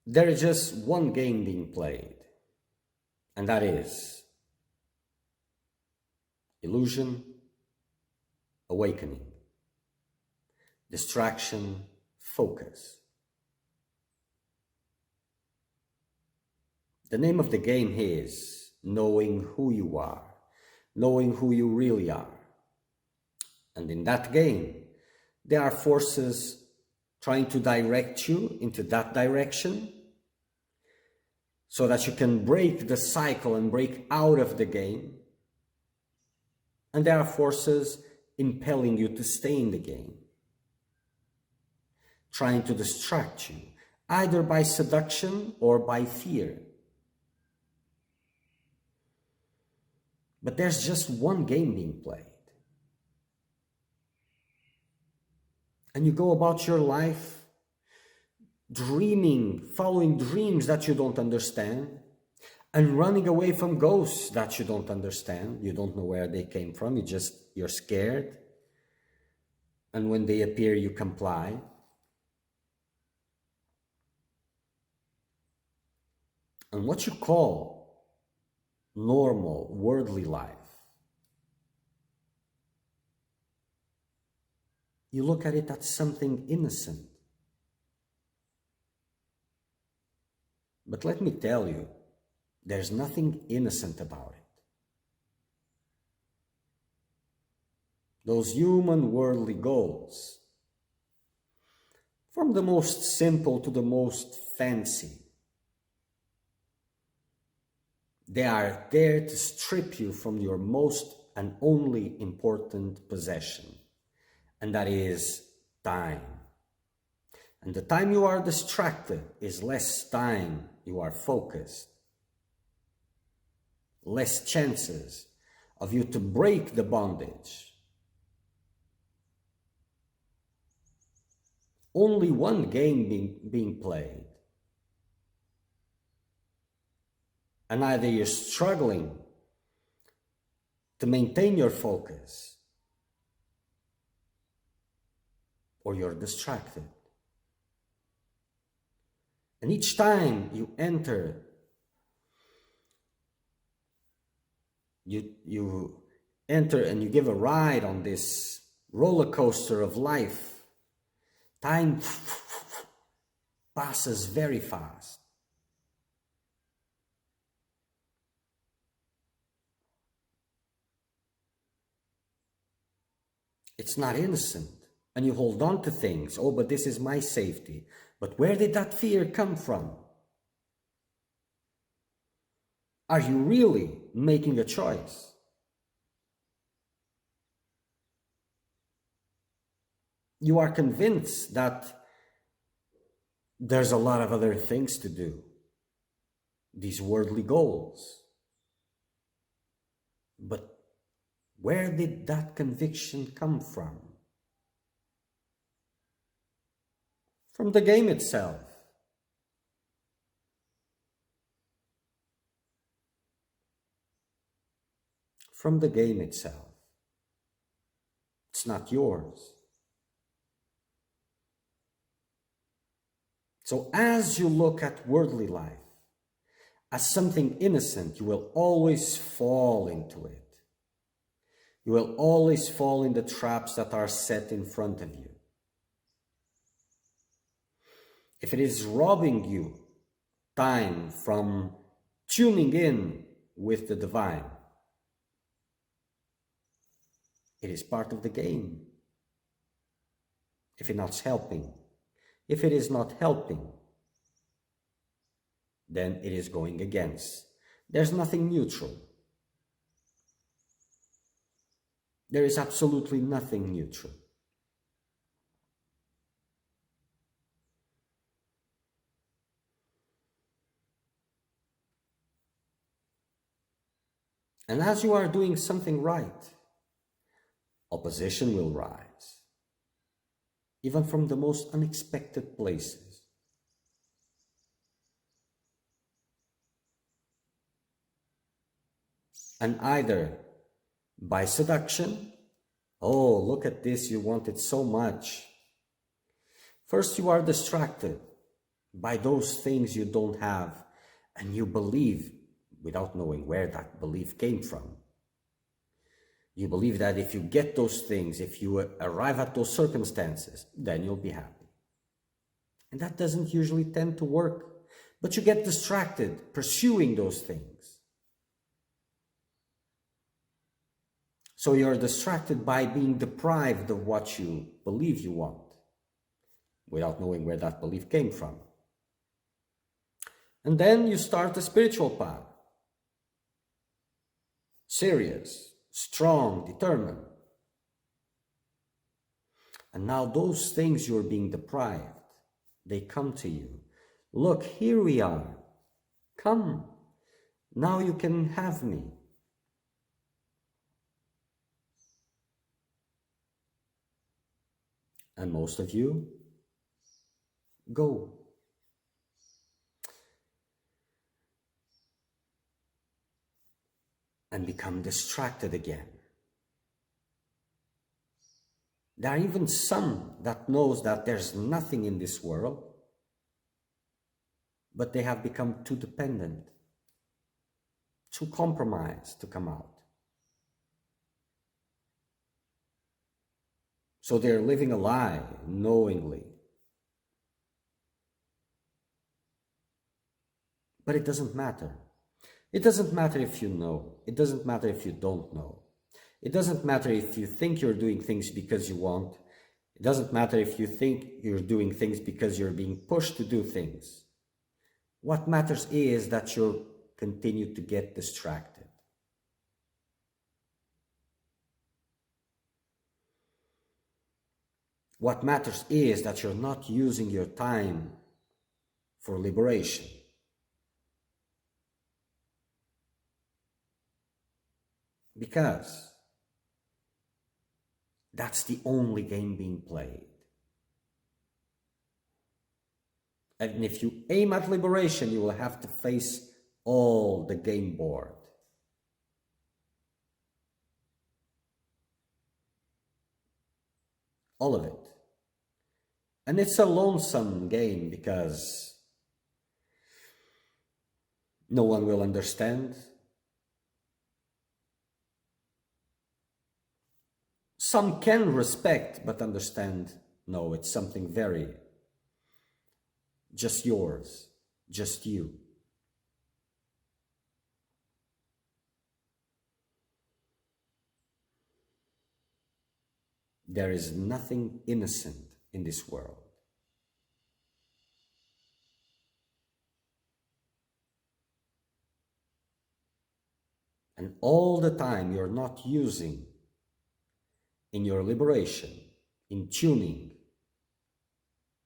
there is just one game being played, and that is illusion, awakening, distraction, focus. The name of the game is knowing who you are, knowing who you really are. And in that game, there are forces trying to direct you into that direction so that you can break the cycle and break out of the game. And there are forces impelling you to stay in the game, trying to distract you, either by seduction or by fear. But there's just one game being played. And you go about your life dreaming, following dreams that you don't understand, and running away from ghosts that you don't understand. You don't know where they came from. You're scared. And when they appear, you comply. And what you call normal, worldly life, you look at it as something innocent. But let me tell you, there's nothing innocent about it. Those human worldly goals, from the most simple to the most fancy, they are there to strip you from your most and only important possession, and that is time. And the time you are distracted is less time you are focused, less chances of you to break the bondage. Only one game being played. And either you're struggling to maintain your focus, or you're distracted. And each time you enter, you enter and you give a ride on this roller coaster of life, time passes very fast. It's not innocent. And you hold on to things. Oh, but this is my safety. But where did that fear come from? Are you really making a choice? You are convinced that there's a lot of other things to do. These worldly goals. But where did that conviction come from? From the game itself. From the game itself. It's not yours. So as you look at worldly life as something innocent, you will always fall into it. You will always fall in the traps that are set in front of you. If it is robbing you time from tuning in with the divine, it is part of the game. If it is not helping, then it is going against. There's nothing neutral. There is absolutely nothing neutral. And as you are doing something right, opposition will rise, even from the most unexpected places. And either by seduction, oh, look at this, you want it so much. First you are distracted by those things you don't have, and you believe without knowing where that belief came from. You believe that if you get those things, if you arrive at those circumstances, then you'll be happy. And that doesn't usually tend to work, but you get distracted pursuing those things. So you're distracted by being deprived of what you believe you want, without knowing where that belief came from. And then you start a spiritual path. Serious, strong, determined. And now those things you're being deprived, they come to you. Look, here we are. Come. Now you can have me. And most of you go. And become distracted again. There are even some that knows that there's nothing in this world, but they have become too dependent, too compromised to come out. So they're living a lie knowingly. But it doesn't matter. It doesn't matter if you know. It doesn't matter if you don't know. It doesn't matter if you think you're doing things because you want. It doesn't matter if you think you're doing things because you're being pushed to do things. What matters is that you continue to get distracted. What matters is that you're not using your time for liberation. Because that's the only game being played. And if you aim at liberation, you will have to face all the game board. All of it. And it's a lonesome game because no one will understand. Some can respect, but understand, no, it's something very just yours, just you. There is nothing innocent in this world. And all the time you're not using in your liberation, in tuning,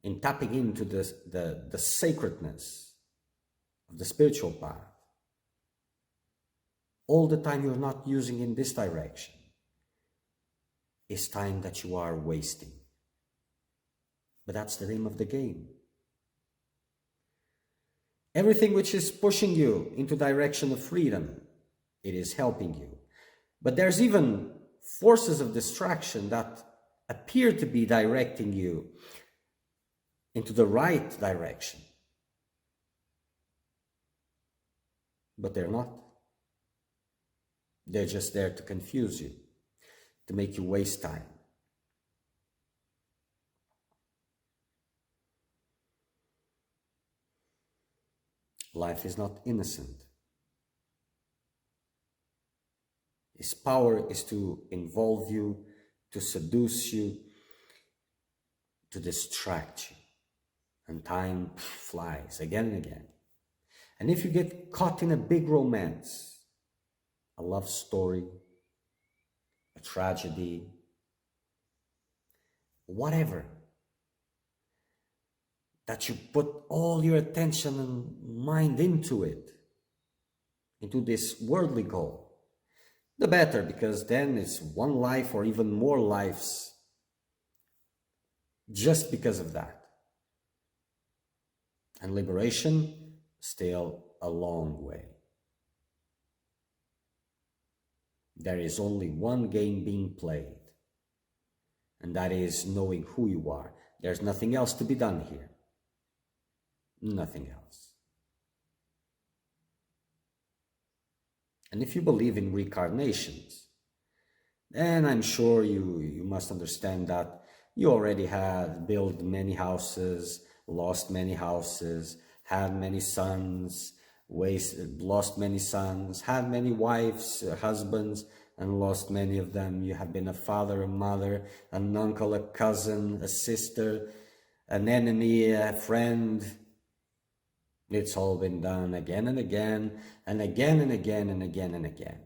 in tapping into the sacredness of the spiritual path. All the time you're not using in this direction is time that you are wasting. But that's the name of the game. Everything which is pushing you into direction of freedom, it is helping you. But there's even forces of distraction that appear to be directing you into the right direction. But they're not. They're just there to confuse you, to make you waste time. Life is not innocent. Its power is to involve you, to seduce you, to distract you. And time flies again and again. And if you get caught in a big romance, a love story, a tragedy, whatever, that you put all your attention and mind into it, into this worldly goal, the better, because then it's one life or even more lives just because of that. And liberation, still a long way. There is only one game being played, and that is knowing who you are. There's nothing else to be done here. nothing else. And if you believe in reincarnations, then I'm sure you must understand that you already had built many houses, lost many houses, had many sons, lost many sons, had many wives, husbands, and lost many of them. You have been a father, a mother, an uncle, a cousin, a sister, an enemy, a friend. It's all been done again and again, and again and again and again and again.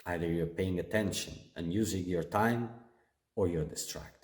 Either you're paying attention and using your time, or you're distracted.